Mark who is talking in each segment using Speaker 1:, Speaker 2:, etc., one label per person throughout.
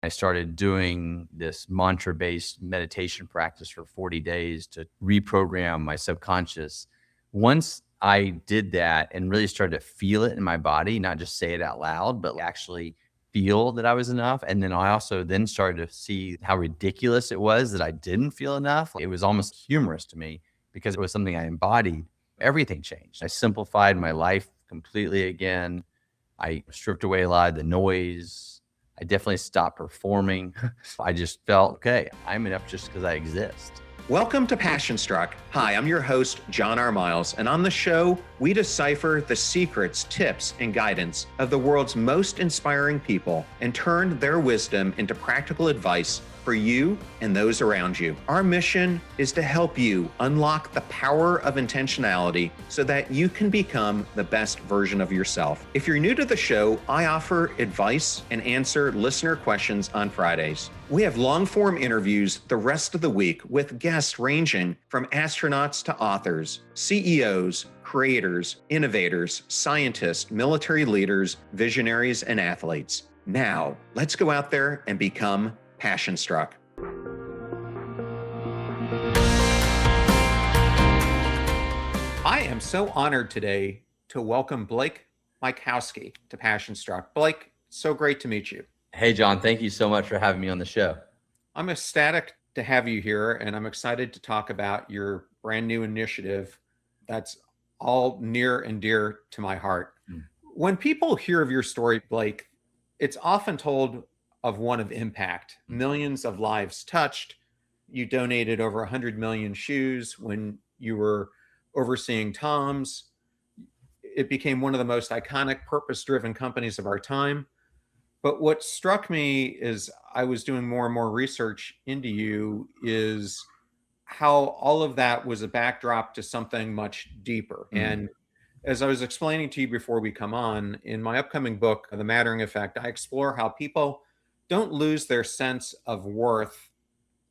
Speaker 1: I started doing this mantra-based meditation practice for 40 days to reprogram my subconscious. Once I did that and really started to feel it in my body, not just say it out loud, but actually feel that I was enough. And then I also then started to see how ridiculous it was that I didn't feel enough. It was almost humorous to me because it was something I embodied. Everything changed. I simplified my life completely again. I stripped away a lot of the noise. I definitely stopped performing. I just felt, okay, I'm enough just because I exist.
Speaker 2: Welcome to Passion Struck. Hi, I'm your host, John R. Miles, and on the show, we decipher the secrets, tips, and guidance of the world's most inspiring people and turn their wisdom into practical advice for you and those around you. Our mission is to help you unlock the power of intentionality so that you can become the best version of yourself. If you're new to the show, I offer advice and answer listener questions on Fridays. We have long-form interviews the rest of the week with guests ranging from astronauts to authors, CEOs, creators, innovators, scientists, military leaders, visionaries, and athletes. Now, let's go out there and become Passion Struck. I am so honored today to welcome Blake Mycoskie to Passion Struck. Blake, so great to meet you.
Speaker 1: Hey, John, thank you so much for having me on the show.
Speaker 2: I'm ecstatic to have you here, and I'm excited to talk about your brand new initiative that's all near and dear to my heart. When people hear of your story, Blake, it's often told of one of impact, millions of lives touched. You donated over 100 million shoes when you were overseeing Tom's. It became one of the most iconic, purpose-driven companies of our time. But what struck me is I was doing more and more research into you is how all of that was a backdrop to something much deeper. And as I was explaining to you before we come on, in my upcoming book, The Mattering Effect, I explore how people don't lose their sense of worth.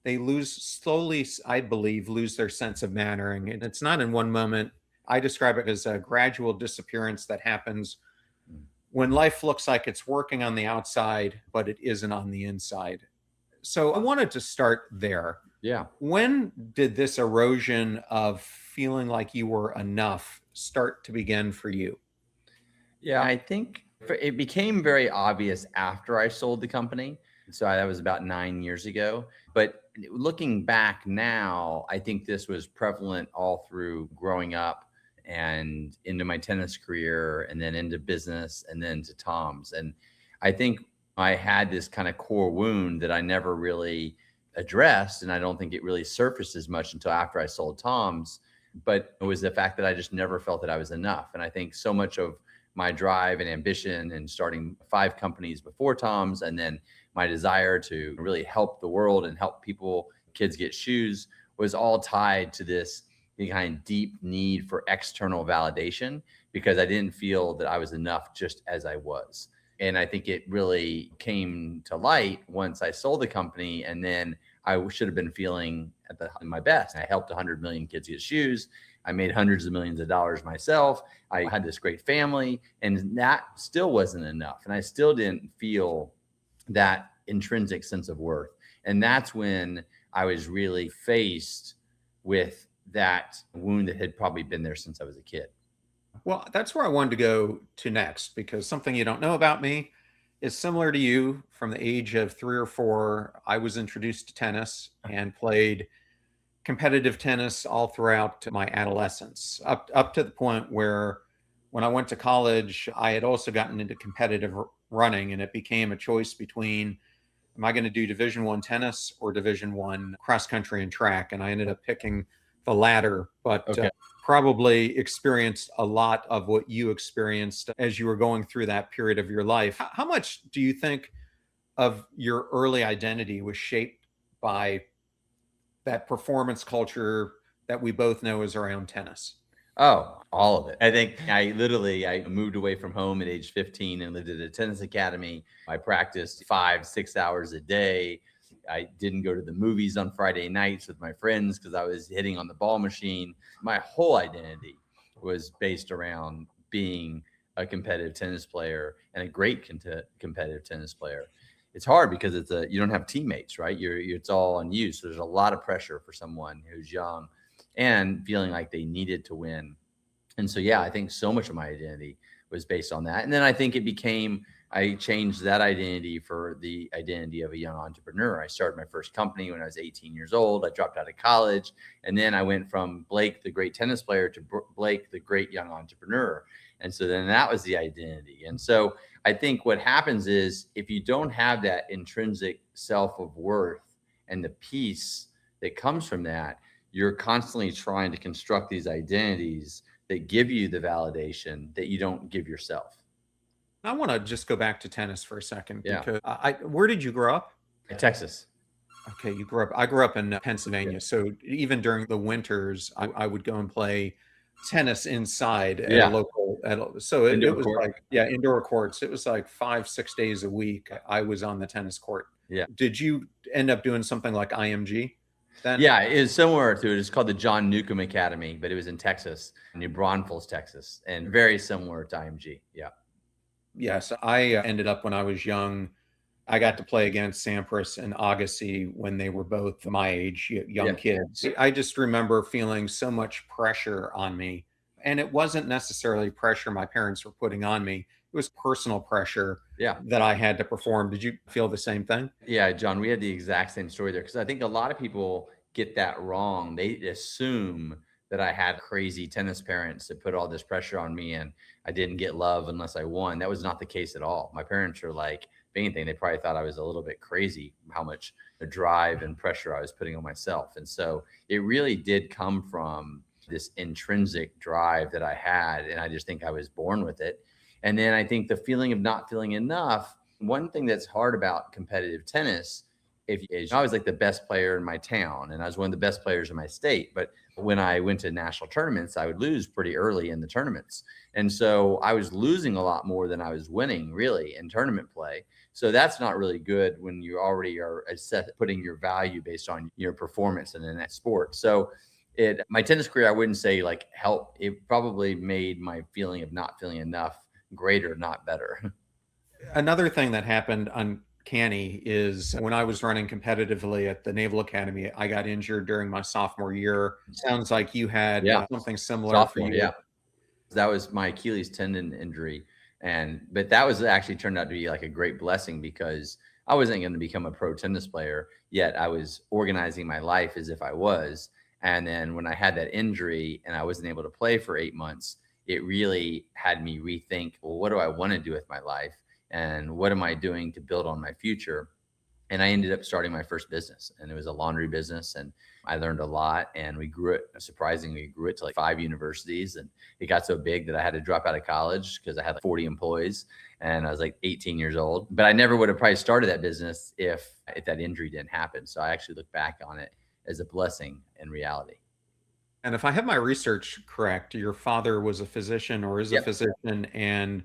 Speaker 2: They slowly, I believe, lose their sense of mattering. And it's not in one moment. I describe it as a gradual disappearance that happens when life looks like it's working on the outside, but it isn't on the inside. So I wanted to start there.
Speaker 1: Yeah.
Speaker 2: When did this erosion of feeling like you were enough start to begin for you?
Speaker 1: Yeah, I think it became very obvious after I sold the company. So that was about 9 years ago. But looking back now, I think this was prevalent all through growing up and into my tennis career and then into business and then to Tom's. And I think I had this kind of core wound that I never really addressed. And I don't think it really surfaced as much until after I sold Tom's. But it was the fact that I just never felt that I was enough. And I think so much of my drive and ambition and starting 5 companies before Tom's, and then my desire to really help the world and help people, kids get shoes, was all tied to this kind of deep need for external validation because I didn't feel that I was enough just as I was. And I think it really came to light once I sold the company, and then I should have been feeling at my best. I helped 100 million kids get shoes. I made hundreds of millions of dollars myself. I had this great family, and that still wasn't enough. And I still didn't feel that intrinsic sense of worth. And that's when I was really faced with that wound that had probably been there since I was a kid.
Speaker 2: Well, that's where I wanted to go to next, because something you don't know about me is similar to you. From the age of 3 or 4, I was introduced to tennis and played competitive tennis all throughout my adolescence, up to the point where when I went to college, I had also gotten into competitive running, and it became a choice between, am I going to do Division I tennis or Division I cross country and track? And I ended up picking the latter, but probably experienced a lot of what you experienced as you were going through that period of your life. How much do you think of your early identity was shaped by that performance culture that we both know is around tennis?
Speaker 1: Oh, all of it. I think I moved away from home at age 15 and lived at a tennis academy. I practiced 5-6 hours a day. I didn't go to the movies on Friday nights with my friends because I was hitting on the ball machine. My whole identity was based around being a competitive tennis player and a great competitive tennis player. it's hard because you don't have teammates, right? It's all on you. So there's a lot of pressure for someone who's young and feeling like they needed to win. And so, yeah, I think so much of my identity was based on that. And then I think I changed that identity for the identity of a young entrepreneur. I started my first company when I was 18 years old. I dropped out of college. And then I went from Blake, the great tennis player, to Blake, the great young entrepreneur. And so then that was the identity. And so I think what happens is if you don't have that intrinsic self of worth and the peace that comes from that, you're constantly trying to construct these identities that give you the validation that you don't give yourself.
Speaker 2: I want to just go back to tennis for a second
Speaker 1: Yeah.
Speaker 2: because where did you grow up?
Speaker 1: Texas.
Speaker 2: Okay, I grew up in Pennsylvania. So even during the winters, I would go and play tennis inside at a local, so it was
Speaker 1: court.
Speaker 2: like, yeah, indoor courts. It was like 5-6 days a week. I was on the tennis court.
Speaker 1: Yeah.
Speaker 2: Did you end up doing something like IMG then?
Speaker 1: Yeah, it is similar to it. It's called the John Newcomb Academy, but it was in Texas, New Braunfels, Texas, and very similar to IMG. Yeah.
Speaker 2: Yes, I ended up when I was young. I got to play against Sampras and Agassi when they were both my age, young kids. I just remember feeling so much pressure on me. And it wasn't necessarily pressure my parents were putting on me. It was personal pressure that I had to perform. Did you feel the same thing?
Speaker 1: Yeah, John, we had the exact same story there because I think a lot of people get that wrong. They assume that I had crazy tennis parents that put all this pressure on me and I didn't get love unless I won. That was not the case at all. My parents are like, if anything, they probably thought I was a little bit crazy, how much drive and pressure I was putting on myself. And so it really did come from this intrinsic drive that I had. And I just think I was born with it. And then I think the feeling of not feeling enough, one thing that's hard about competitive tennis, I was like the best player in my town and I was one of the best players in my state. But when I went to national tournaments, I would lose pretty early in the tournaments. And so I was losing a lot more than I was winning really in tournament play. So that's not really good when you already are putting your value based on your performance in that sport. So my tennis career, I wouldn't say like help. It probably made my feeling of not feeling enough greater, not better.
Speaker 2: Another thing that happened uncanny is when I was running competitively at the Naval Academy, I got injured during my sophomore year. Sounds like you had something similar for you.
Speaker 1: Yeah. That was my Achilles tendon injury. But that was actually turned out to be like a great blessing because I wasn't going to become a pro tennis player yet. I was organizing my life as if I was. And then when I had that injury and I wasn't able to play for 8 months, it really had me rethink, well, what do I want to do with my life? And what am I doing to build on my future? And I ended up starting my first business and it was a laundry business. And I learned a lot and we grew it. Surprisingly, we grew it to like 5 universities. And it got so big that I had to drop out of college because I had like 40 employees and I was like 18 years old. But I never would have probably started that business if that injury didn't happen. So I actually look back on it as a blessing in reality.
Speaker 2: And if I have my research correct, your father was a physician or is a physician, and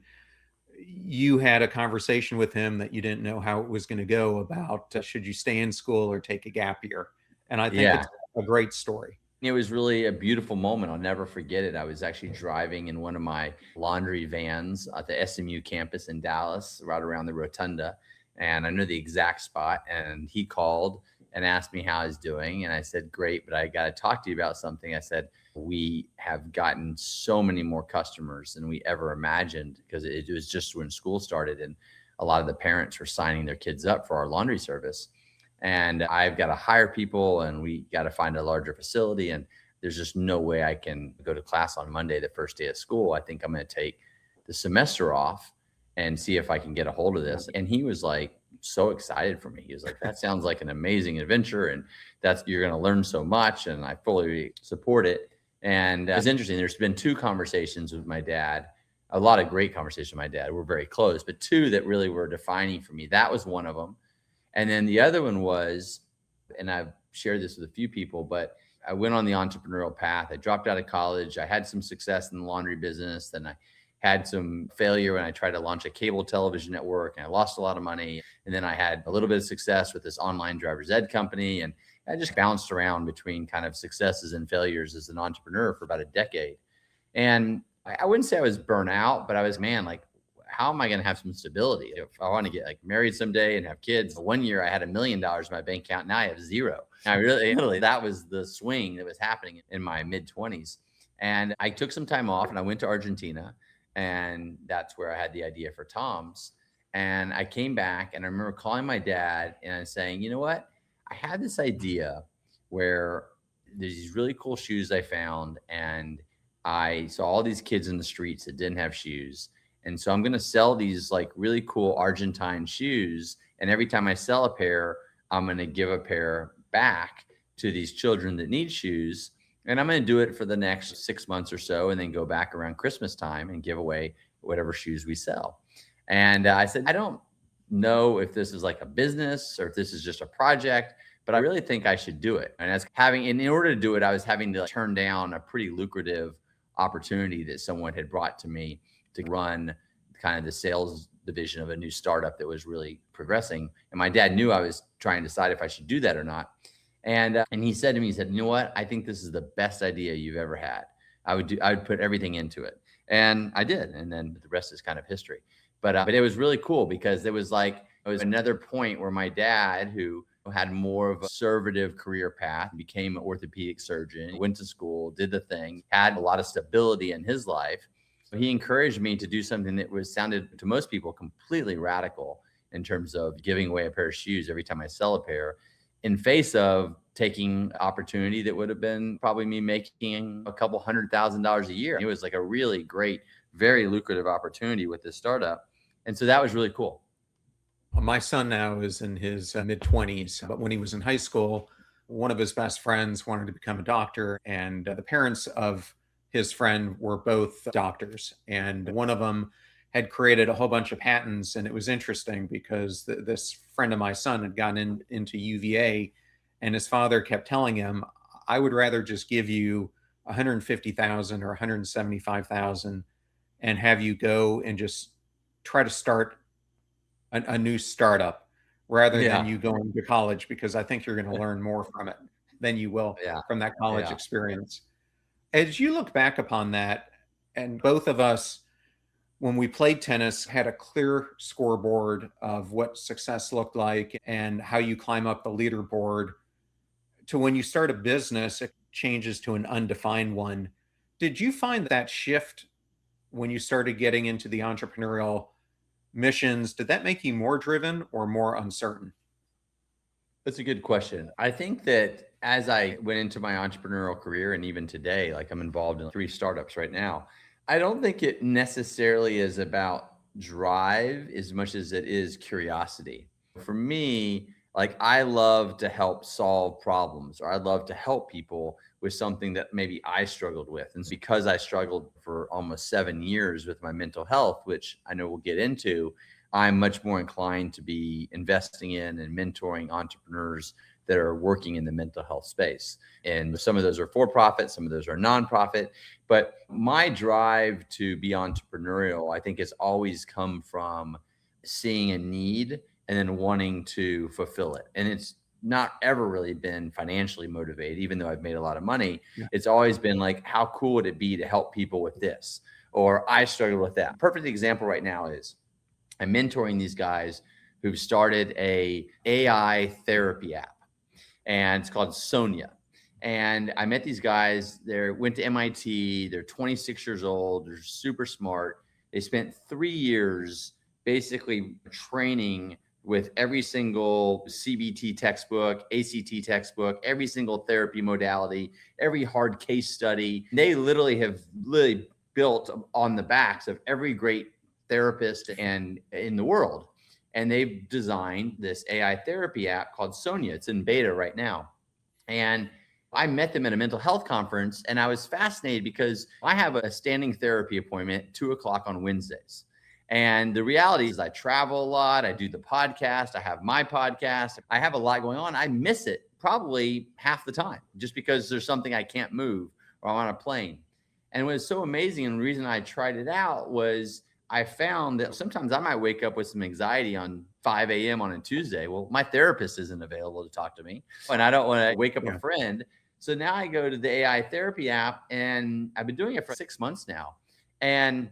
Speaker 2: you had a conversation with him that you didn't know how it was going to go about should you stay in school or take a gap year. And I think it's a great story.
Speaker 1: It was really a beautiful moment. I'll never forget it. I was actually driving in one of my laundry vans at the SMU campus in Dallas, right around the rotunda. And I knew the exact spot. And he called and asked me how I was doing. And I said, great, but I got to talk to you about something. I said, we have gotten so many more customers than we ever imagined because it was just when school started and a lot of the parents were signing their kids up for our laundry service. And I've got to hire people and we got to find a larger facility. And there's just no way I can go to class on Monday, the first day of school. I think I'm going to take the semester off and see if I can get a hold of this. And he was like, so excited for me. He was like, that sounds like an amazing adventure. And you're going to learn so much. And I fully support it. And it's interesting. There's been 2 conversations with my dad, a lot of great conversations with my dad. We're very close, but 2 that really were defining for me. That was one of them. And then the other one was, and I've shared this with a few people, but I went on the entrepreneurial path. I dropped out of college. I had some success in the laundry business. Then I had some failure when I tried to launch a cable television network and I lost a lot of money. And then I had a little bit of success with this online driver's ed company. And I just bounced around between kind of successes and failures as an entrepreneur for about a decade. And I wouldn't say I was burnt out, but I was, man, like, how am I going to have some stability? If I want to get like married someday and have kids, one year I had $1 million in my bank account. Now I have zero. I really, that was the swing that was happening in my mid-20s. And I took some time off and I went to Argentina. And that's where I had the idea for Tom's. And I came back and I remember calling my dad and saying, you know what? I had this idea where there's these really cool shoes I found, and I saw all these kids in the streets that didn't have shoes. And so I'm going to sell these like really cool Argentine shoes. And every time I sell a pair, I'm going to give a pair back to these children that need shoes. And I'm going to do it for the next 6 months or so, and then go back around Christmas time and give away whatever shoes we sell. And I said, I don't know if this is like a business or if this is just a project, but I really think I should do it. And in order to do it, I was having to turn down a pretty lucrative opportunity that someone had brought to me to run kind of the sales division of a new startup that was really progressing. And my dad knew I was trying to decide if I should do that or not. And he said to me, he said, you know what? I think this is the best idea you've ever had. I would put everything into it. And I did. And then the rest is kind of history. But it was really cool because it was another point where my dad, who had more of a conservative career path, became an orthopedic surgeon, went to school, did the thing, had a lot of stability in his life. He encouraged me to do something that sounded to most people completely radical in terms of giving away a pair of shoes every time I sell a pair, in face of taking opportunity that would have been probably me making a couple $100,000 a year. It was like a really great, very lucrative opportunity with this startup. And so that was really cool.
Speaker 2: My son now is in his mid-20s, but when he was in high school, one of his best friends wanted to become a doctor, and the parents of his friend were both doctors. And one of them had created a whole bunch of patents. And it was interesting because this friend of my son had gotten into UVA, and his father kept telling him, I would rather just give you 150,000 or 175,000 and have you go and just try to start a new startup rather than you going to college, because I think you're going to learn more from it than you will from that college experience. As you look back upon that, and both of us, when we played tennis, had a clear scoreboard of what success looked like and how you climb up the leaderboard, to when you start a business, it changes to an undefined one. Did you find that shift when you started getting into the entrepreneurial missions? Did that make you more driven or more uncertain?
Speaker 1: That's a good question. I think that as I went into my entrepreneurial career, and even today, like I'm involved in 3 startups right now, I don't think it necessarily is about drive as much as it is curiosity. For me, like I love to help solve problems, or I love to help people with something that maybe I struggled with. And because I struggled for almost 7 years with my mental health, which I know we'll get into, I'm much more inclined to be investing in and mentoring entrepreneurs that are working in the mental health space. And some of those are for profit, some of those are nonprofit. But my drive to be entrepreneurial, I think, has always come from seeing a need and then wanting to fulfill it. And it's not ever really been financially motivated, even though I've made a lot of money. Yeah. It's always been like, how cool would it be to help people with this? Or I struggle with that. Perfect example right now is I'm mentoring these guys who've started a AI therapy app, and it's called Sonia. And I met these guys. They went to MIT. They're 26 years old. They're super smart. They spent 3 years basically training with every single CBT textbook, ACT textbook, every single therapy modality, every hard case study. They literally have built on the backs of every great therapist and in the world. And they've designed this AI therapy app called Sonia. It's in beta right now. And I met them at a mental health conference, and I was fascinated because I have a standing therapy appointment at 2:00 on Wednesdays. And the reality is I travel a lot. I do the podcast. I have my podcast. I have a lot going on. I miss it probably half the time just because there's something I can't move or I'm on a plane. And what was so amazing, and the reason I tried it out, was I found that sometimes I might wake up with some anxiety on 5 a.m. on a Tuesday. Well, my therapist isn't available to talk to me, and I don't want to wake up a friend. So now I go to the AI therapy app, and I've been doing it for 6 months now. And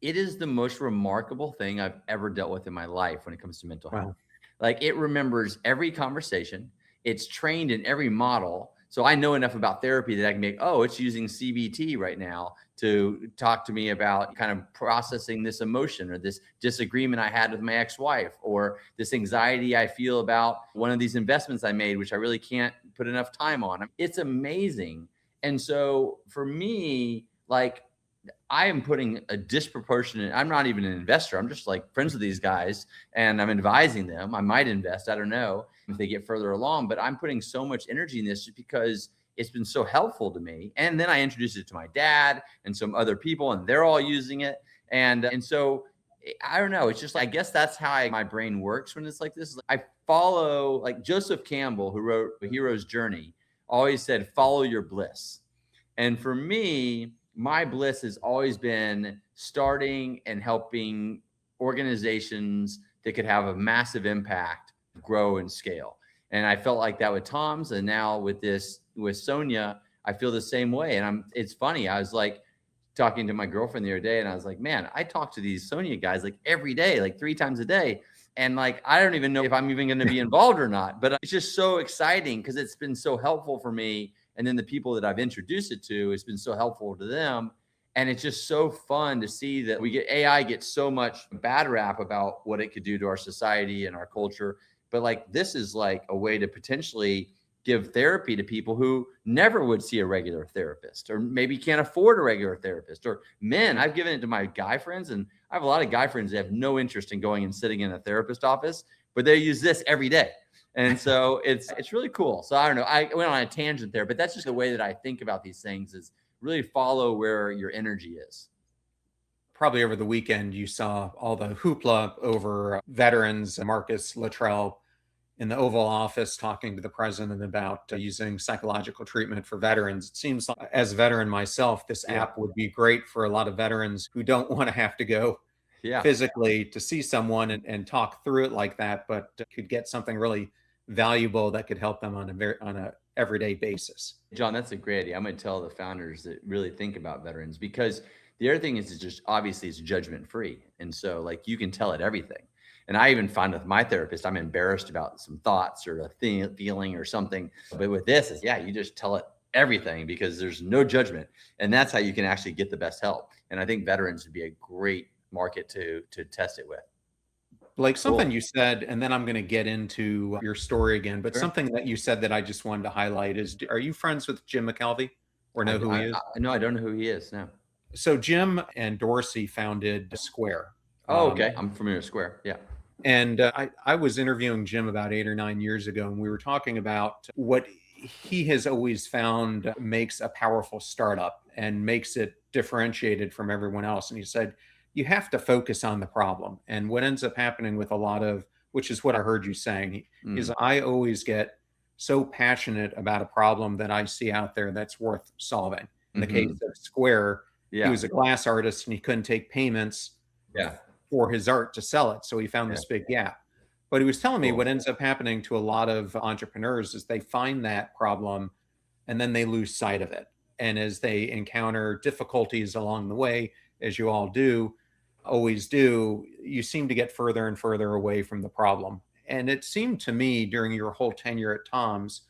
Speaker 1: it is the most remarkable thing I've ever dealt with in my life when it comes to mental health.
Speaker 2: Wow.
Speaker 1: Like it remembers every conversation. It's trained in every model. So I know enough about therapy that I can make, oh, it's using CBT right now to talk to me about kind of processing this emotion or this disagreement I had with my ex-wife or this anxiety I feel about one of these investments I made, which I really can't put enough time on. It's amazing. And so for me, like I am putting a disproportionate, I'm not even an investor. I'm just like friends with these guys and I'm advising them. I might invest. I don't know if they get further along, but I'm putting so much energy in this just because it's been so helpful to me. And then I introduced it to my dad and some other people and they're all using it. And so I don't know. It's just like, I guess that's how my brain works when it's like this. I follow like Joseph Campbell, who wrote A Hero's Journey, always said, follow your bliss. And for me, my bliss has always been starting and helping organizations that could have a massive impact grow and scale. And I felt like that with Tom's, and now with Sonia, I feel the same way. And it's funny. I was like talking to my girlfriend the other day and I was like, man, I talk to these Sonia guys like every day, like 3 times a day. And like, I don't even know if I'm even going to be involved or not, but it's just so exciting because it's been so helpful for me. And then the people that I've introduced it to, it's been so helpful to them. And it's just so fun to see that AI gets so much bad rap about what it could do to our society and our culture. But like, this is like a way to potentially give therapy to people who never would see a regular therapist, or maybe can't afford a regular therapist, or men. I've given it to my guy friends, and I have a lot of guy friends that have no interest in going and sitting in a therapist office, but they use this every day. And so it's really cool. So I don't know, I went on a tangent there, but that's just the way that I think about these things, is really follow where your energy is.
Speaker 2: Probably over the weekend, you saw all the hoopla over veterans, Marcus Luttrell in the Oval Office talking to the president about using psychological treatment for veterans. It seems like, as a veteran myself, this app would be great for a lot of veterans who don't want to have to go physically to see someone and talk through it like that, but could get something really valuable that could help them on a everyday basis.
Speaker 1: John, that's a great idea. I'm going to tell the founders that really think about veterans, because the other thing is, it's just obviously it's judgment free. And so like you can tell it everything. And I even find with my therapist, I'm embarrassed about some thoughts or a feeling or something. But with this is, you just tell it everything because there's no judgment. And that's how you can actually get the best help. And I think veterans would be a great market to test it with.
Speaker 2: Like something you said, and then I'm going to get into your story again, but
Speaker 1: Sure.
Speaker 2: something that you said that I just wanted to highlight is, are you friends with Jim McKelvey, or know who he is?
Speaker 1: No, I don't know who he is. No.
Speaker 2: So Jim and Dorsey founded Square.
Speaker 1: Oh, okay. I'm familiar with Square. Yeah.
Speaker 2: And I was interviewing Jim about 8 or 9 years ago, and we were talking about what he has always found makes a powerful startup and makes it differentiated from everyone else. And he said, you have to focus on the problem. And what ends up happening with a lot of, which is what I heard you saying, is I always get so passionate about a problem that I see out there that's worth solving. In the case of Square, he was a glass artist and he couldn't take payments for his art to sell it. So he found this big gap. But he was telling me what ends up happening to a lot of entrepreneurs is they find that problem and then they lose sight of it. And as they encounter difficulties along the way, as you all do, always do, you seem to get further and further away from the problem. And it seemed to me during your whole tenure at Tom's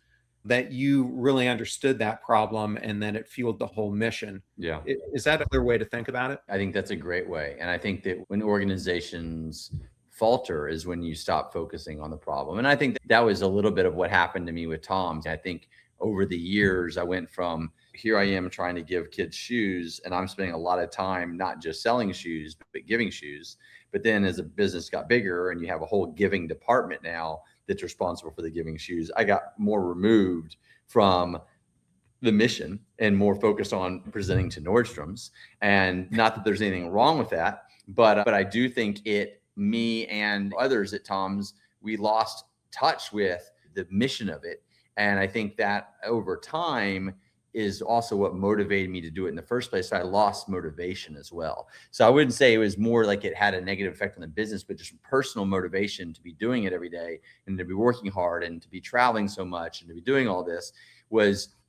Speaker 2: that you really understood that problem and then it fueled the whole mission.
Speaker 1: Yeah.
Speaker 2: Is that a clear way to think about it?
Speaker 1: I think that's a great way. And I think that when organizations falter is when you stop focusing on the problem. And I think that was a little bit of what happened to me with Tom's. I think over the years, I went from, here I am trying to give kids shoes, and I'm spending a lot of time not just selling shoes, but giving shoes. But then as a business got bigger and you have a whole giving department now that's responsible for the giving shoes, I got more removed from the mission and more focused on presenting to Nordstrom's. And not that there's anything wrong with that, but I do think me and others at Tom's, we lost touch with the mission of it. And I think that over time, is also what motivated me to do it in the first place. So I lost motivation as well. So I wouldn't say it was more like it had a negative effect on the business, but just personal motivation to be doing it every day and to be working hard and to be traveling so much and to be doing all this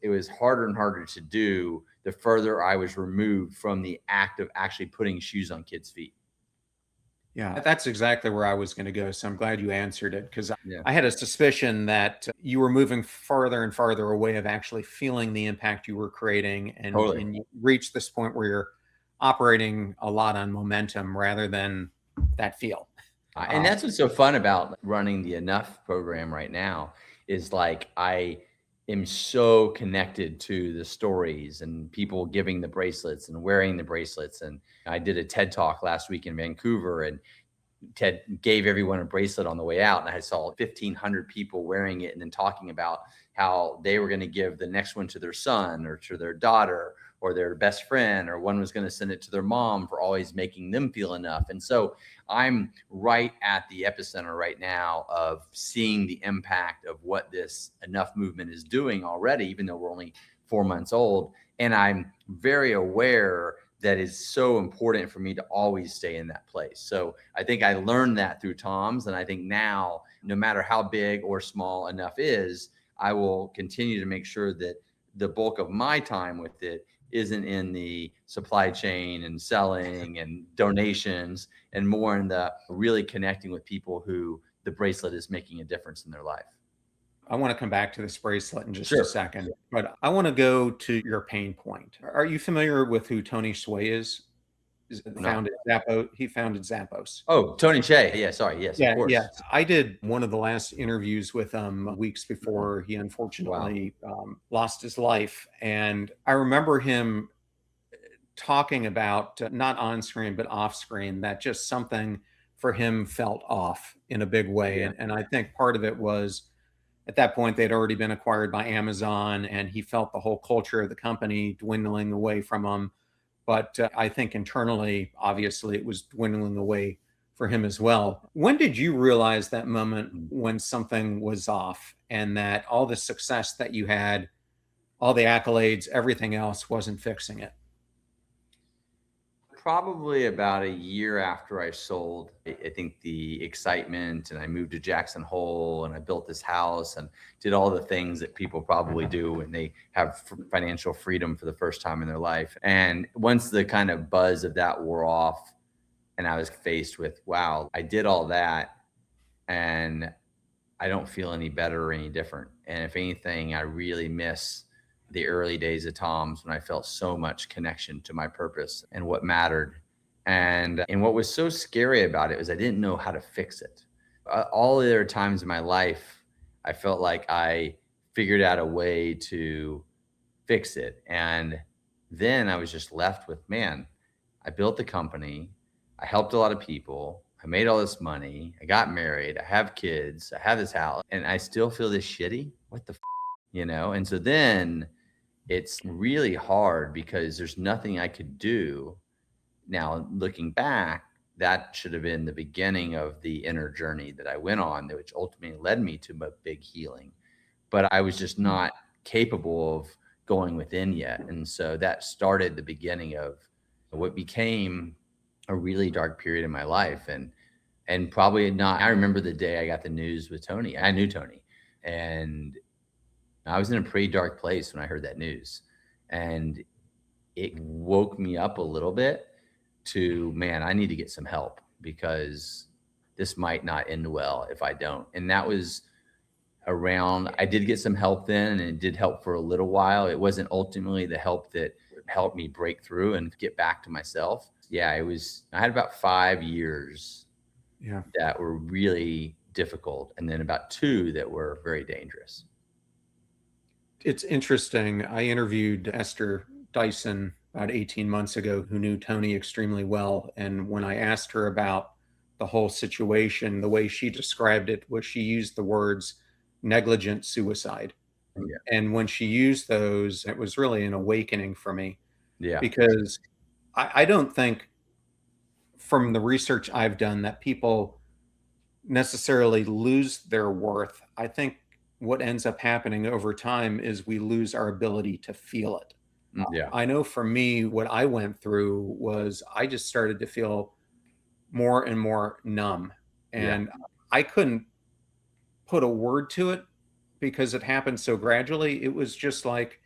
Speaker 1: it was harder and harder to do the further I was removed from the act of actually putting shoes on kids' feet.
Speaker 2: Yeah, that's exactly where I was going to go. So I'm glad you answered it, because
Speaker 1: Yeah,
Speaker 2: I had a suspicion that you were moving farther and farther away of actually feeling the impact you were creating.
Speaker 1: totally.
Speaker 2: And you reached this point where you're operating a lot on momentum rather than that feel.
Speaker 1: And that's what's so fun about running the Enough program right now is like I am so connected to the stories and people giving the bracelets and wearing the bracelets. And I did a TED talk last week in Vancouver, and Ted gave everyone a bracelet on the way out, and I saw 1,500 people wearing it and then talking about how they were going to give the next one to their son or to their daughter or their best friend, or one was going to send it to their mom for always making them feel enough. And so I'm right at the epicenter right now of seeing the impact of what this Enough movement is doing already, even though we're only 4 months old. And I'm very aware that is so important for me to always stay in that place. So I think I learned that through Tom's. And I think now, no matter how big or small Enough is, I will continue to make sure that the bulk of my time with it isn't in the supply chain and selling and donations, and more in the really connecting with people who the bracelet is making a difference in their life.
Speaker 2: I want to come back to this bracelet in just a
Speaker 1: Sure.
Speaker 2: second, but I want to go to your pain point. Are you familiar with who Tony Sway is?
Speaker 1: No.
Speaker 2: Founded Zappos. He founded Zappos.
Speaker 1: Oh, Tony Shea. Yeah, sorry. Yes, of
Speaker 2: Yeah,
Speaker 1: course.
Speaker 2: yes. I did one of the last interviews with him weeks before he
Speaker 1: Wow.
Speaker 2: unfortunately lost his life. And I remember him talking about, not on screen, but off screen, that just something for him felt off in a big way.
Speaker 1: Yeah.
Speaker 2: And I think part of it was at that point, they'd already been acquired by Amazon, and he felt the whole culture of the company dwindling away from him. But I think internally, obviously, it was dwindling away for him as well. When did you realize that moment
Speaker 1: Mm.
Speaker 2: when something was off and that all the success that you had, all the accolades, everything else wasn't fixing it?
Speaker 1: Probably about a year after I sold. I think the excitement, and I moved to Jackson Hole and I built this house and did all the things that people probably do when they have financial freedom for the first time in their life. And once the kind of buzz of that wore off, and I was faced with, wow, I did all that and I don't feel any better or any different. And if anything, I really miss the early days of Tom's when I felt so much connection to my purpose and what mattered. And what was so scary about it was I didn't know how to fix it. All the other times in my life, I felt like I figured out a way to fix it. And then I was just left with, man, I built the company. I helped a lot of people. I made all this money. I got married. I have kids. I have this house, and I still feel this shitty. What the, And so then it's really hard because there's nothing I could do. Now, looking back, that should have been the beginning of the inner journey that I went on, which ultimately led me to a big healing. But I was just not capable of going within yet. And so that started the beginning of what became a really dark period in my life. And probably not, I remember the day I got the news with Tony. I knew Tony, and I was in a pretty dark place when I heard that news. And it woke me up a little bit to, man, I need to get some help because this might not end well if I don't. And that was around, I did get some help then, and it did help for a little while. It wasn't ultimately the help that helped me break through and get back to myself. Yeah, I had about 5 years that were really difficult, and then about 2 that were very dangerous.
Speaker 2: It's interesting. I interviewed Esther Dyson about 18 months ago, who knew Tony extremely well. And when I asked her about the whole situation, the way she described it was she used the words negligent suicide.
Speaker 1: Yeah.
Speaker 2: And when she used those, it was really an awakening for me.
Speaker 1: Yeah.
Speaker 2: Because I don't think, from the research I've done, that people necessarily lose their worth. I think what ends up happening over time is we lose our ability to feel it.
Speaker 1: Yeah.
Speaker 2: I know for me, what I went through was I just started to feel more and more numb.
Speaker 1: Yeah.
Speaker 2: And I couldn't put a word to it because it happened so gradually. It was just like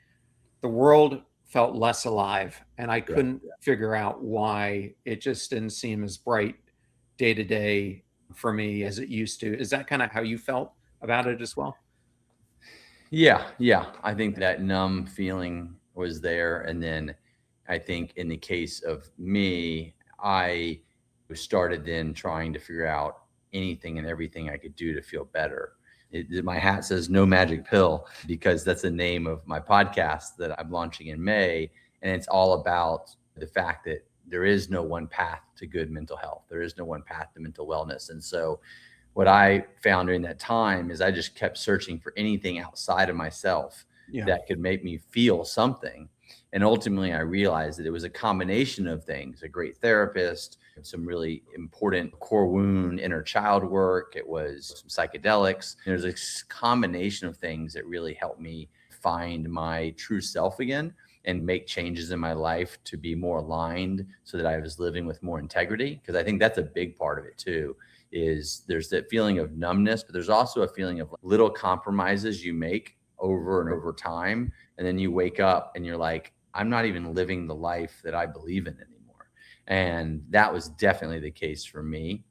Speaker 2: the world felt less alive, and I
Speaker 1: Yeah.
Speaker 2: couldn't figure out why it just didn't seem as bright day to day for me as it used to. Is that kind of how you felt about it as well?
Speaker 1: Yeah, yeah. I think that numb feeling was there. And then I think in the case of me, I started then trying to figure out anything and everything I could do to feel better. My hat says no magic pill because that's the name of my podcast that I'm launching in May. And it's all about the fact that there is no one path to good mental health. There is no one path to mental wellness. And so what I found during that time is I just kept searching for anything outside of myself
Speaker 2: Yeah.
Speaker 1: that could make me feel something. And ultimately, I realized that it was a combination of things: a great therapist, some really important core wound, inner child work. It was some psychedelics. There's a combination of things that really helped me find my true self again and make changes in my life to be more aligned so that I was living with more integrity. Because I think that's a big part of it too, is there's that feeling of numbness, but there's also a feeling of little compromises you make over and over time. And then you wake up and you're like, I'm not even living the life that I believe in anymore. And that was definitely the case for me.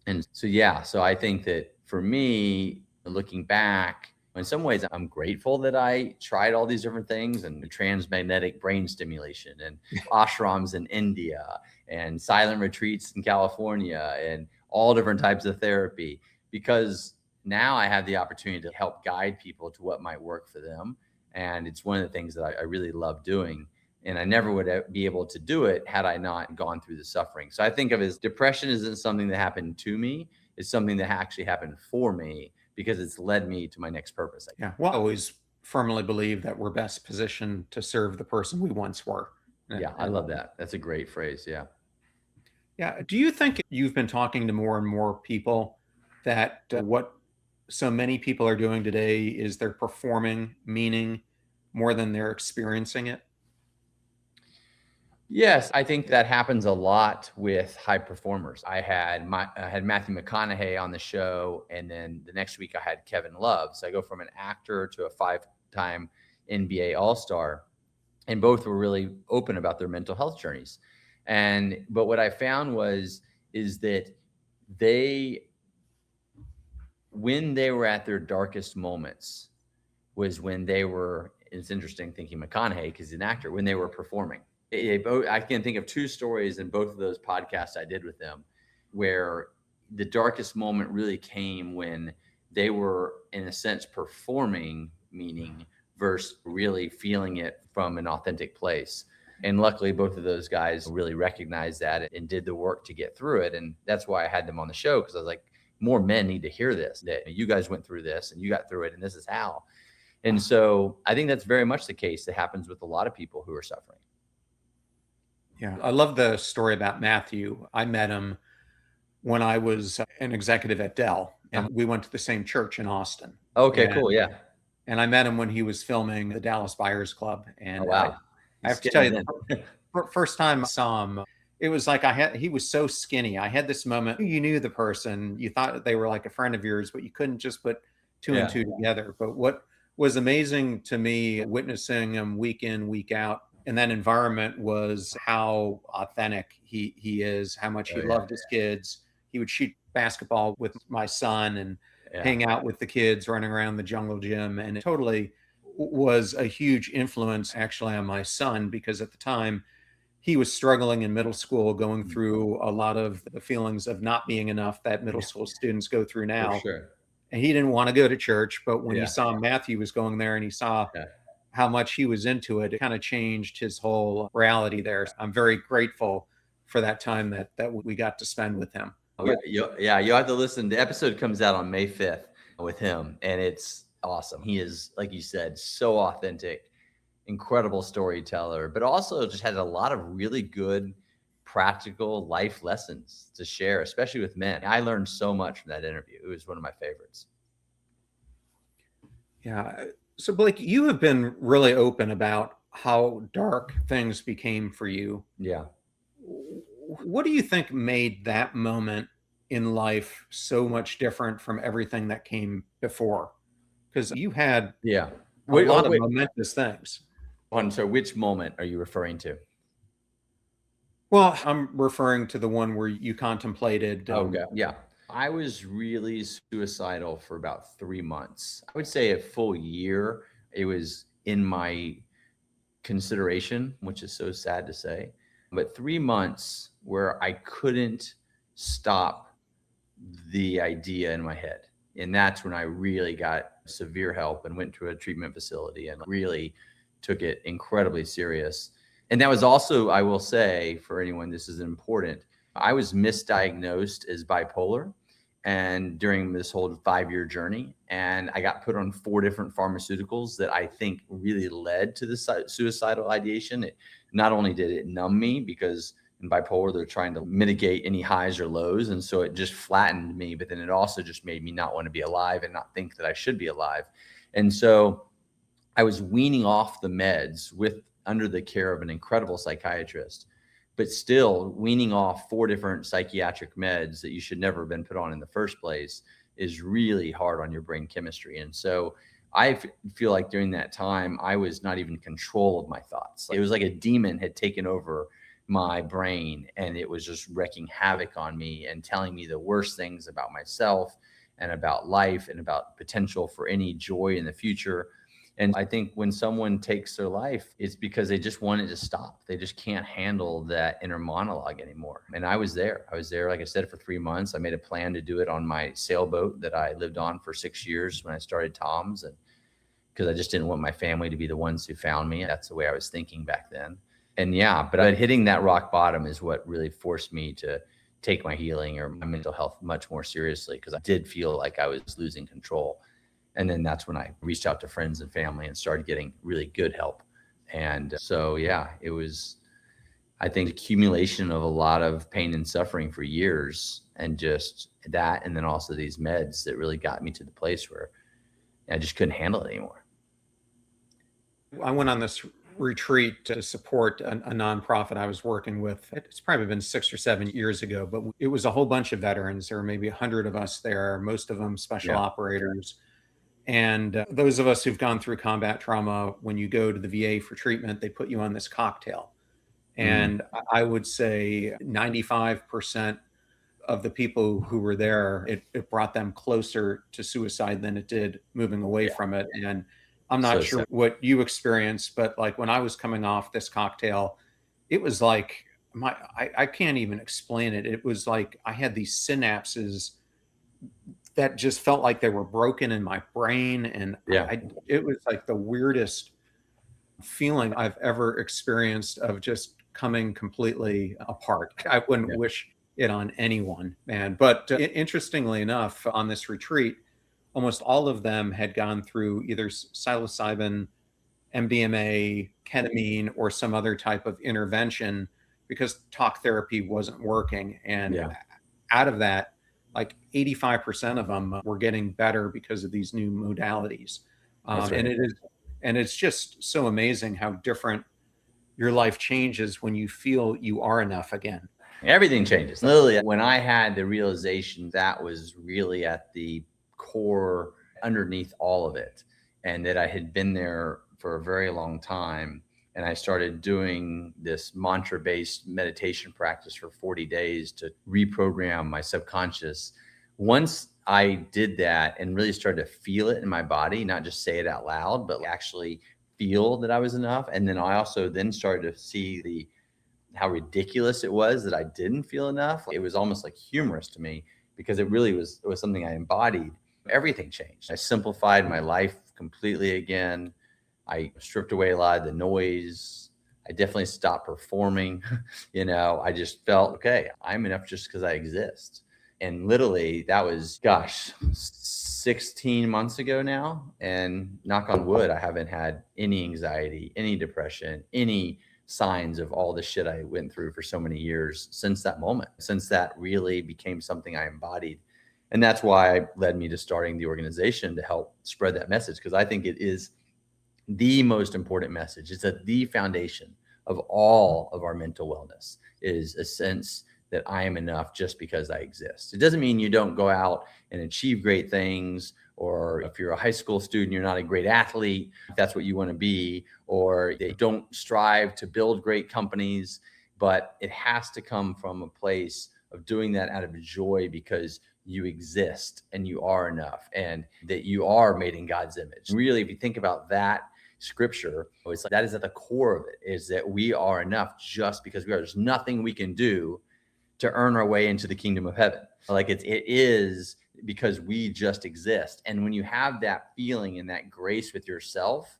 Speaker 1: And so, yeah, so I think that for me, looking back, in some ways, I'm grateful that I tried all these different things and transmagnetic brain stimulation and ashrams in India and silent retreats in California and all different types of therapy, because now I have the opportunity to help guide people to what might work for them. And it's one of the things that I really love doing. And I never would be able to do it had I not gone through the suffering. So I think of it as depression isn't something that happened to me. It's something that actually happened for me because it's led me to my next purpose.
Speaker 2: Yeah. Well, I always firmly believe that we're best positioned to serve the person we once were.
Speaker 1: Yeah, I love that. That's a great phrase. Yeah.
Speaker 2: Yeah. Do you think you've been talking to more and more people that what so many people are doing today is they're performing meaning more than they're experiencing it?
Speaker 1: Yes, I think that happens a lot with high performers. I had Matthew McConaughey on the show, and then the next week I had Kevin Love. So I go from an actor to a five-time NBA All-Star, and both were really open about their mental health journeys. And but what I found is that they, when they were at their darkest moments, was when they were. It's interesting thinking McConaughey because he's an actor when they were performing. I can think of two stories in both of those podcasts I did with them, where the darkest moment really came when they were, in a sense, performing meaning versus really feeling it from an authentic place. And luckily, both of those guys really recognized that and did the work to get through it. And that's why I had them on the show, because I was like, more men need to hear this, that you guys went through this and you got through it, and this is how. And so I think that's very much the case that happens with a lot of people who are suffering.
Speaker 2: Yeah. I love the story about Matthew. I met him when I was an executive at Dell, and we went to the same church in Austin.
Speaker 1: Okay,
Speaker 2: And
Speaker 1: cool. Yeah.
Speaker 2: and I met him when he was filming the Dallas Buyers Club.
Speaker 1: Oh,
Speaker 2: And
Speaker 1: wow.
Speaker 2: I
Speaker 1: He's
Speaker 2: have to tell you,
Speaker 1: getting
Speaker 2: the
Speaker 1: it
Speaker 2: first time I saw him, it was like he was so skinny. I had this moment, you knew the person, you thought they were like a friend of yours, but you couldn't just put two and
Speaker 1: Yeah.
Speaker 2: two together. But what was amazing to me witnessing him week in, week out in that environment was how authentic he is, how much he
Speaker 1: Oh, yeah.
Speaker 2: loved his kids. He would shoot basketball with my son and
Speaker 1: Yeah.
Speaker 2: hang out with the kids running around the jungle gym. And it totally was a huge influence actually on my son, because at the time he was struggling in middle school, going
Speaker 1: Mm.
Speaker 2: through a lot of the feelings of not being enough that middle
Speaker 1: Yeah,
Speaker 2: school students go through
Speaker 1: for
Speaker 2: now.
Speaker 1: sure.
Speaker 2: And he didn't want to go to church, but when he
Speaker 1: Yeah.
Speaker 2: saw Matthew was going there and he saw
Speaker 1: Yeah.
Speaker 2: how much he was into it, it kind of changed his whole reality there. I'm very grateful for that time that we got to spend with him.
Speaker 1: Yeah, you'll have to listen. The episode comes out on May 5th with him, and it's awesome. He is, like you said, so authentic, incredible storyteller, but also just had a lot of really good practical life lessons to share, especially with men. I learned so much from that interview. It was one of my favorites.
Speaker 2: Yeah. So, Blake, you have been really open about how dark things became for you.
Speaker 1: Yeah.
Speaker 2: What do you think made that moment in life so much different from everything that came before? Because you had
Speaker 1: Yeah.
Speaker 2: a
Speaker 1: Wait, oh,
Speaker 2: lot of
Speaker 1: wait.
Speaker 2: momentous things.
Speaker 1: So which moment are you referring to?
Speaker 2: Well, I'm referring to the one where you contemplated.
Speaker 1: Okay. Yeah. I was really suicidal for about 3 months. I would say a full year. It was in my consideration, which is so sad to say. But 3 months where I couldn't stop the idea in my head. And that's when I really got severe help and went to a treatment facility and really took it incredibly serious. And that was also, I will say, for anyone, this is important. I was misdiagnosed as bipolar and during this whole 5 year journey. And I got put on 4 different pharmaceuticals that I think really led to the suicidal ideation. It not only did it numb me because in bipolar, they're trying to mitigate any highs or lows. And so it just flattened me, but then it also just made me not want to be alive and not think that I should be alive. And so I was weaning off the meds with under the care of an incredible psychiatrist, but still weaning off 4 different psychiatric meds that you should never have been put on in the first place is really hard on your brain chemistry. And so feel like during that time, I was not even in control of my thoughts. It was like a demon had taken over my brain and it was just wreaking havoc on me and telling me the worst things about myself and about life and about potential for any joy in the future. And I think when someone takes their life, it's because they just want it to stop. They just can't handle that inner monologue anymore. And I was there. I was there, like I said, for 3 months. I made a plan to do it on my sailboat that I lived on for 6 years when I started Tom's. And because I just didn't want my family to be the ones who found me. That's the way I was thinking back then. And yeah, but hitting that rock bottom is what really forced me to take my healing or my mental health much more seriously because I did feel like I was losing control. And then that's when I reached out to friends and family and started getting really good help. And so, yeah, it was, I think, accumulation of a lot of pain and suffering for years and just that. And then also these meds that really got me to the place where I just couldn't handle it anymore.
Speaker 2: I went on this retreat to support a nonprofit I was working with. It's probably been 6 or 7 years ago, but it was a whole bunch of veterans. There were maybe 100 of us there, most of them special operators. And those of us who've gone through combat trauma, when you go to the VA for treatment, they put you on this cocktail. And I would say 95% of the people who were there, it brought them closer to suicide than it did moving away from it. And I'm not
Speaker 1: So
Speaker 2: sure
Speaker 1: sad.
Speaker 2: what you experienced, but like when I was coming off this cocktail, it was like I can't even explain it. It was like I had these synapses that just felt like they were broken in my brain. And
Speaker 1: Yeah.
Speaker 2: it was like the weirdest feeling I've ever experienced of just coming completely apart. I wouldn't
Speaker 1: Yeah.
Speaker 2: wish it on anyone, man. But interestingly enough, on this retreat, almost all of them had gone through either psilocybin, MDMA, ketamine, or some other type of intervention because talk therapy wasn't working. And
Speaker 1: Yeah.
Speaker 2: out of that, like 85% of them were getting better because of these new modalities.
Speaker 1: That's
Speaker 2: And
Speaker 1: right.
Speaker 2: it's just so amazing how different your life changes when you feel you are enough again.
Speaker 1: Everything changes. Literally, when I had the realization that was really at the core underneath all of it, and that I had been there for a very long time. And I started doing this mantra based meditation practice for 40 days to reprogram my subconscious. Once I did that and really started to feel it in my body, not just say it out loud, but actually feel that I was enough. And then I also then started to see how ridiculous it was that I didn't feel enough. It was almost like humorous to me because it was something I embodied. Everything changed. I simplified my life completely again. I stripped away a lot of the noise. I definitely stopped performing. I just felt okay. I'm enough just because I exist. And literally, that was, gosh, 16 months ago now. And knock on wood, I haven't had any anxiety, any depression, any signs of all the shit I went through for so many years since that moment, since that really became something I embodied. And that's why it led me to starting the organization to help spread that message, because I think it is the most important message. It's at the foundation of all of our mental wellness, is a sense that I am enough just because I exist. It doesn't mean you don't go out and achieve great things, or if you're a high school student, you're not a great athlete, if that's what you want to be, or they don't strive to build great companies. But it has to come from a place of doing that out of joy, because you exist and you are enough, and that you are made in God's image. Really, if you think about that scripture, it's like that is at the core of it, is that we are enough just because we are. There's nothing we can do to earn our way into the kingdom of heaven. Like it is because we just exist. And when you have that feeling and that grace with yourself,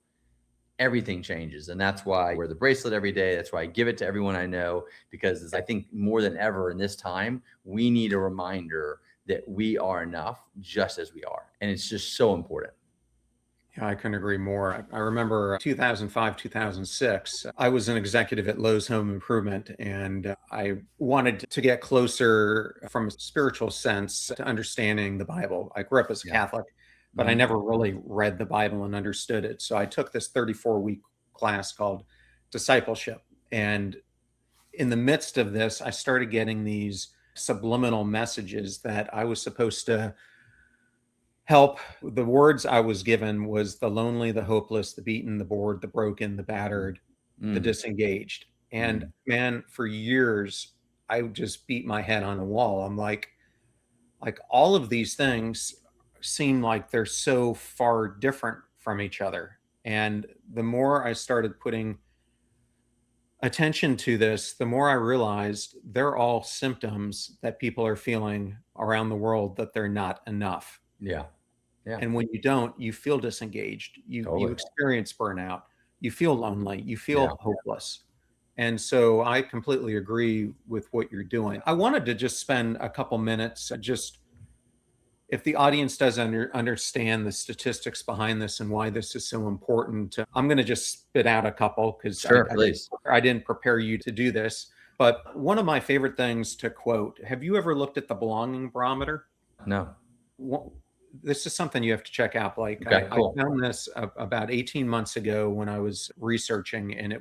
Speaker 1: everything changes. And that's why I wear the bracelet every day. That's why I give it to everyone I know, because I think more than ever in this time, we need a reminder that we are enough just as we are. And it's just so important.
Speaker 2: Yeah, I couldn't agree more. I remember 2005, 2006, I was an executive at Lowe's Home Improvement, and I wanted to get closer from a spiritual sense to understanding the Bible. I grew up as a Catholic, but I never really read the Bible and understood it. So I took this 34-week class called Discipleship. And in the midst of this, I started getting these subliminal messages that I was supposed to help. The words I was given was the lonely, the hopeless, the beaten, the bored, the broken, the battered, the disengaged. And man, for years, I would just beat my head on the wall. I'm like all of these things seem like they're so far different from each other. And the more I started putting attention to this, the more I realized they're all symptoms that people are feeling around the world, that they're not enough.
Speaker 1: Yeah. Yeah.
Speaker 2: And when you don't, you feel disengaged. You
Speaker 1: Totally.
Speaker 2: experience burnout. You feel lonely. You feel hopeless. And so I completely agree with what you're doing. I wanted to just spend a couple minutes, just if the audience doesn't understand the statistics behind this and why this is so important. I'm going to just spit out a couple, because I didn't prepare you to do this. But one of my favorite things to quote, have you ever looked at the belonging barometer?
Speaker 1: No.
Speaker 2: This is something you have to check out. Like,
Speaker 1: okay, cool.
Speaker 2: I found this about 18 months ago when I was researching, and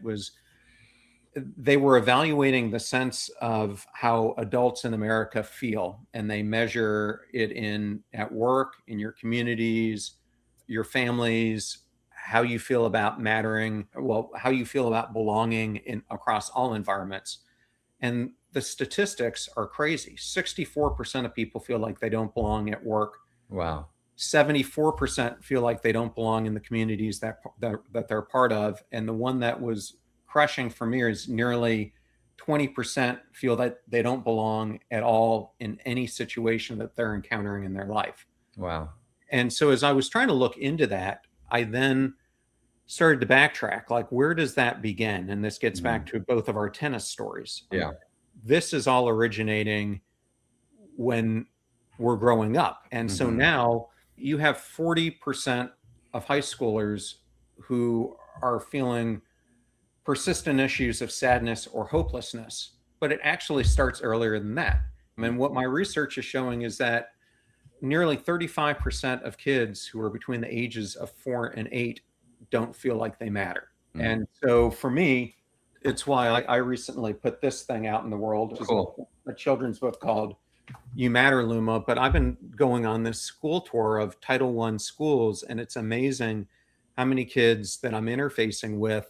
Speaker 2: they were evaluating the sense of how adults in America feel, and they measure it at work, in your communities, your families, how you feel about mattering, how you feel about belonging across all environments. And the statistics are crazy. 64% of people feel like they don't belong at work.
Speaker 1: Wow.
Speaker 2: 74% feel like they don't belong in the communities that they're part of. And the one that was crushing for me is nearly 20% feel that they don't belong at all in any situation that they're encountering in their life.
Speaker 1: Wow.
Speaker 2: And so as I was trying to look into that, I then started to backtrack, like, where does that begin? And this gets back to both of our tennis stories.
Speaker 1: Yeah.
Speaker 2: This is all originating when we're growing up. And so now you have 40% of high schoolers who are feeling persistent issues of sadness or hopelessness, but it actually starts earlier than that. And what my research is showing is that nearly 35% of kids who are between the ages of 4 and 8 don't feel like they matter. And so for me, it's why I recently put this thing out in the world, which is a children's book called You Matter, Luma. But I've been going on this school tour of Title I schools, and it's amazing how many kids that I'm interfacing with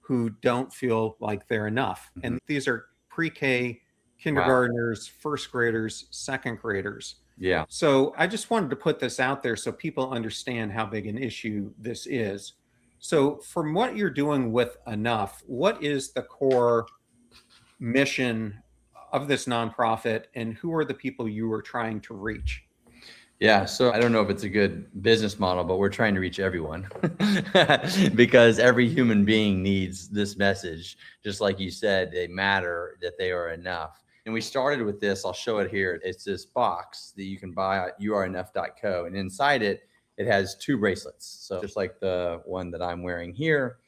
Speaker 2: who don't feel like they're enough. And these are pre-K kindergartners, first graders, second graders.
Speaker 1: Yeah.
Speaker 2: So I just wanted to put this out there so people understand how big an issue this is. So from what you're doing with Enough, what is the core mission of this nonprofit, and who are the people you are trying to reach?
Speaker 1: Yeah. So I don't know if it's a good business model, but we're trying to reach everyone because every human being needs this message. Just like you said, they matter, that they are enough. And we started with this. I'll show it here. It's this box that you can buy at youareenough.co. And inside it, it has 2 bracelets. So just like the one that I'm wearing here.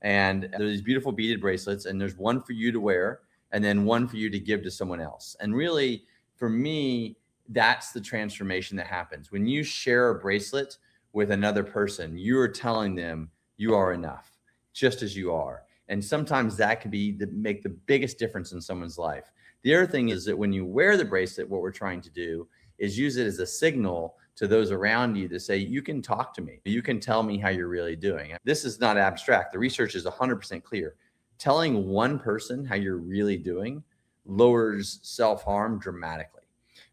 Speaker 1: And there's these beautiful beaded bracelets, and there's one for you to wear and then one for you to give to someone else. And really, for me, That's the transformation that happens. When you share a bracelet with another person, you are telling them you are enough, just as you are. And sometimes that can be make the biggest difference in someone's life. The other thing is that when you wear the bracelet, what we're trying to do is use it as a signal to those around you to say, you can talk to me. You can tell me how you're really doing. This is not abstract. The research is 100% clear. Telling one person how you're really doing lowers self-harm dramatically,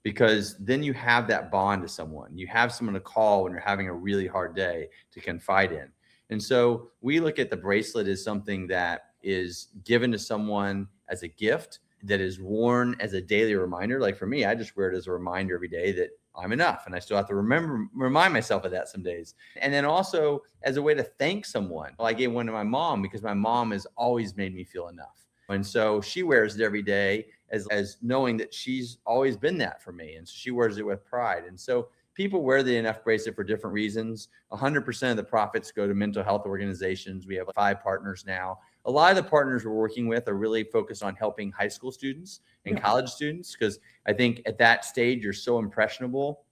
Speaker 1: because then you have that bond to someone. You have someone to call when you're having a really hard day to confide in. And so we look at the bracelet as something that is given to someone as a gift, that is worn as a daily reminder. Like for me, I just wear it as a reminder every day that I'm enough. And I still have to remind myself of that some days. And then also as a way to thank someone. Well, I gave one to my mom because my mom has always made me feel enough. And so she wears it every day as knowing that she's always been that for me. And so she wears it with pride. And so people wear the Enough bracelet for different reasons. 100% of the profits go to mental health organizations. We have 5 partners now. A lot of the partners we're working with are really focused on helping high school students and college students, because I think at that stage, you're so impressionable.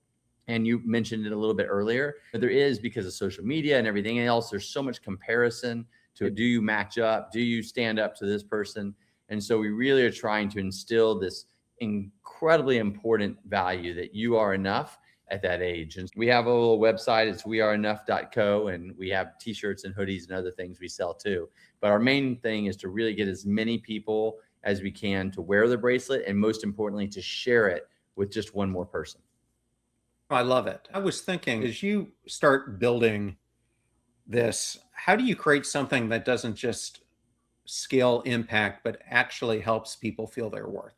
Speaker 1: And you mentioned it a little bit earlier, but there is, because of social media and everything else, there's so much comparison to, do you match up? Do you stand up to this person? And so we really are trying to instill this incredibly important value that you are enough at that age. And we have a little website, it's weareenough.co, and we have t-shirts and hoodies and other things we sell too. But our main thing is to really get as many people as we can to wear the bracelet, and most importantly, to share it with just one more person.
Speaker 2: I love it. I was thinking, as you start building this, how do you create something that doesn't just scale impact, but actually helps people feel their worth?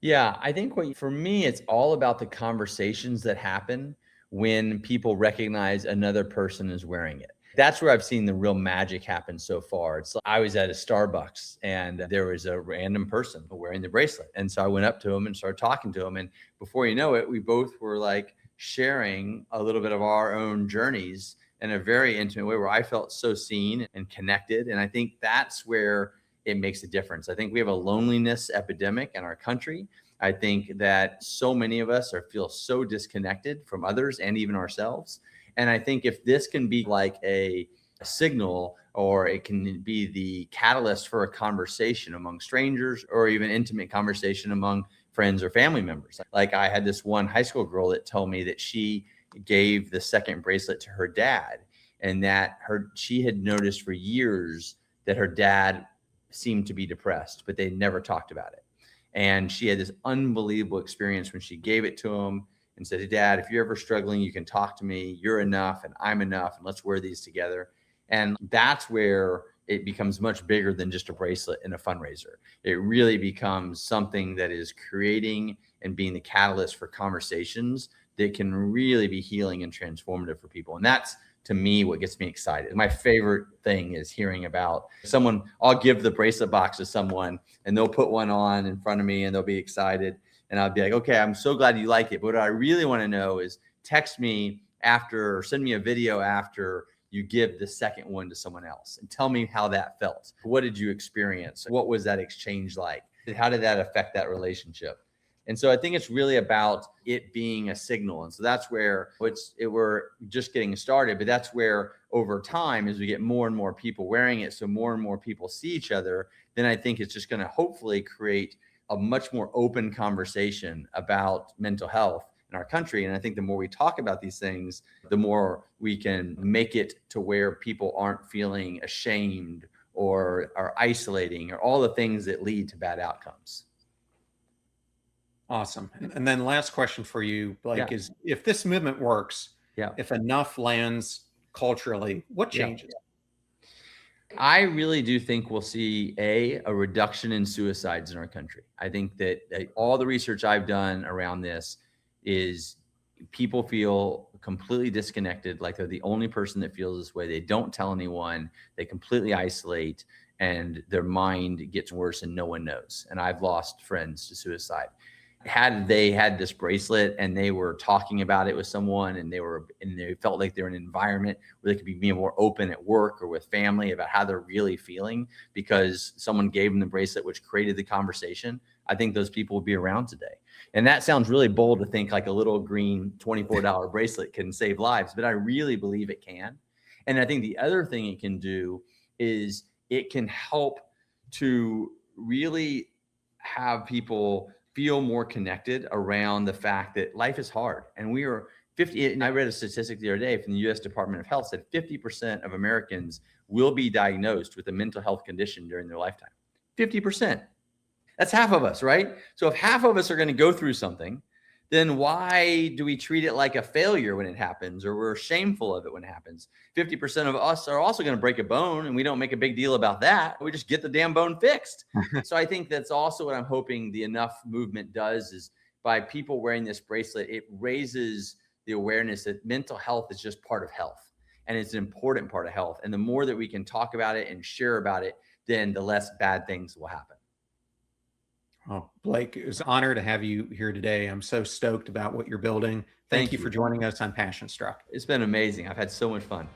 Speaker 1: Yeah, I think for me, it's all about the conversations that happen when people recognize another person is wearing it. That's where I've seen the real magic happen so far. It's like I was at a Starbucks and there was a random person wearing the bracelet. And so I went up to him and started talking to him. And before you know it, we both were like sharing a little bit of our own journeys in a very intimate way, where I felt so seen and connected. And I think that's where it makes a difference. I think we have a loneliness epidemic in our country. I think that so many of us feel so disconnected from others and even ourselves. And I think if this can be like a signal, or it can be the catalyst for a conversation among strangers, or even intimate conversation among friends or family members. Like I had this one high school girl that told me that she gave the second bracelet to her dad, and that she had noticed for years that her dad seemed to be depressed, but they never talked about it. And she had this unbelievable experience when she gave it to him and said, "Hey, Dad, if you're ever struggling, you can talk to me. You're enough and I'm enough, and let's wear these together." And that's where it becomes much bigger than just a bracelet and a fundraiser. It really becomes something that is creating and being the catalyst for conversations that can really be healing and transformative for people. And that's, to me, what gets me excited. My favorite thing is hearing about someone. I'll give the bracelet box to someone and they'll put one on in front of me and they'll be excited. And I'll be like, "Okay, I'm so glad you like it. But what I really want to know is text me after, or send me a video after you give the second one to someone else, and tell me how that felt. What did you experience? What was that exchange like? How did that affect that relationship?" And so I think it's really about it being a signal. And so that's where we're just getting started, but that's where over time, as we get more and more people wearing it, so more and more people see each other, then I think it's just going to hopefully create a much more open conversation about mental health in our country. And I think the more we talk about these things, the more we can make it to where people aren't feeling ashamed or are isolating, or all the things that lead to bad outcomes.
Speaker 2: Awesome. And then last question for you, Blake,
Speaker 1: Yeah.
Speaker 2: is if this movement works,
Speaker 1: Yeah.
Speaker 2: if enough lands culturally, what
Speaker 1: Yeah.
Speaker 2: changes?
Speaker 1: I really do think we'll see a reduction in suicides in our country. I think that all the research I've done around this is people feel completely disconnected, like they're the only person that feels this way. They don't tell anyone, they completely isolate, and their mind gets worse and no one knows. And I've lost friends to suicide. Had they had this bracelet and they were talking about it with someone, and they felt like they're in an environment where they could be more open at work or with family about how they're really feeling because someone gave them the bracelet, which created the conversation, I think those people will be around today. And that sounds really bold to think like a little green $24 bracelet can save lives, but I really believe it can. And I think the other thing it can do is it can help to really have people feel more connected around the fact that life is hard. And we are 50, and I read a statistic the other day from the US Department of Health said 50% of Americans will be diagnosed with a mental health condition during their lifetime. 50%. That's half of us, right? So if half of us are going to go through something, then why do we treat it like a failure when it happens, or we're shameful of it when it happens? 50% of us are also going to break a bone, and we don't make a big deal about that. We just get the damn bone fixed. So I think that's also what I'm hoping the Enough movement does, is by people wearing this bracelet, it raises the awareness that mental health is just part of health, and it's an important part of health. And the more that we can talk about it and share about it, then the less bad things will happen.
Speaker 2: Oh, Blake, it was an honor to have you here today. I'm so stoked about what you're building. Thank you for joining us on Passion Struck.
Speaker 1: It's been amazing. I've had so much fun.